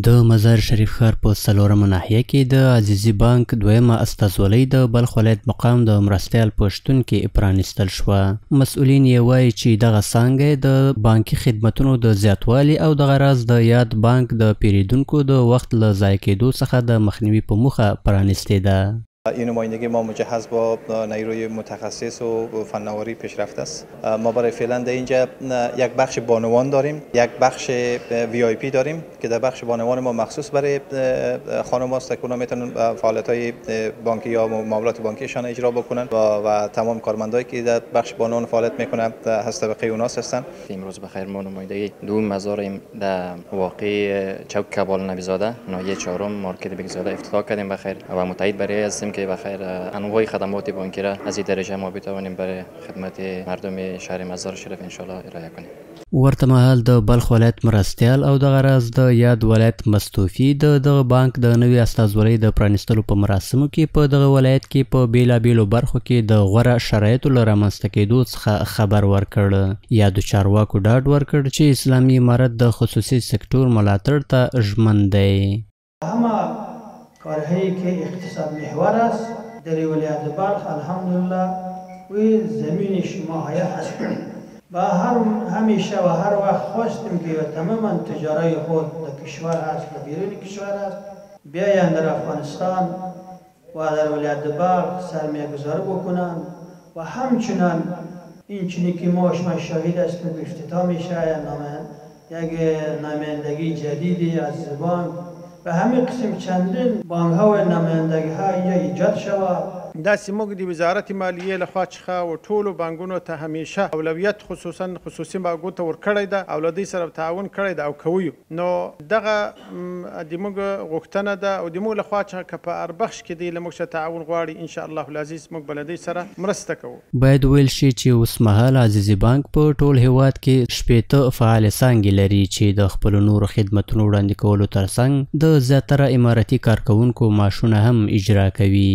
د مزار شریف ښار په څلورمه ناحیه کې د عزیزي بانک دویمه استازولۍ د بلخ ولایت مقام د مرستیال په شتون کې پرانیستل شوه. مسؤلین یې وایي چې دغه څانګه د بانکي خدمتونو د زیاتوالي او دغه راز د یاد بانک د پیرودونکو د وخت له ضایع کېدو څخه د مخنیوي په موخه پرانیستې ده. این نمایندگی ما مجهز با نیروی متخصص و فناوری پیشرفته است. ما برای فعلا در اینجا یک بخش بانوان داریم، یک بخش VIP داریم که در بخش بانوان ما مخصوص برای خانم هاست که اونا میتونن فعالیت‌های بانکی یا معاملات بانکیشان اجرا بکنن و تمام کارمندایی که در بخش بانوان فعالیت میکنن از طبقه اوناس هستن. امروز بخیر ما نمایندگی دو مزار در واقع چوک کبال نبیزاده ناحیه 4 مارکت بگزاده افتتاح کردیم بخیر و متعهد برای هستیم که بخیر انواع خدمات بانکی را از این درجه ما بتوانیم برای خدمت مردم شهر مزار شریف ان شاء الله ارائه کنیم. ورته مهال د بلخ ولایت مرستیال او دغه راز د یاد ولایت مستوفي د دغه بانک د نوي استازولۍ د پرانیستلو په مراسمو کې په دغه ولایت کې په بیلابیلو برخو کې د غوره شرایطو له رامنځته کېدو څخه خبر ورکړ. یادو چارواکو ډاډ ورکړ چې اسلامي امارت د خصوصي سکتور ملاتړ ته ژمن دی. کارهایی که اقتصاد محور است در ولایت بلخ الحمدلله و زمین شما هست و همیشه و هر وقت خواستیم که تماما تجارای خود در کشور هست و بیرون کشور هست بیایند در افغانستان و در ولایت بلخ سرمایه گذاری بکنند و همچنان این چنین که ما شاهد هستیم که افتتاح میشه یک نمایندگی جدیدی از بانک و همین قسم چندین بانک ها و نمایندگی ها اینجا ایجاد شود. داسې موږ د وزارت مالیې لخوا څخه و ټولو بانکونو ته همیشه اولویت خصوصا خصوصي بانکونو ته ورکړی ده او له دوی سره تعاون کړی ده او کوو. نو دغه د موږ غوښتنه ده او د موږ لخوا څخه که په هر بخش کې دی له موږ سره تعاون غواړي ان شاء الله العزیز موږ به له دوی سره مرسته کوو. باید ویل شي چې اوسمهال عزیزي بانک په ټول هیواد کې 80 فعال څانګې لري چې د خپلو نورو خدمتونو وړاندې کولو ترڅنګ د زیاتره امارتي کارکوونکو معاشونه هم اجرا کوي.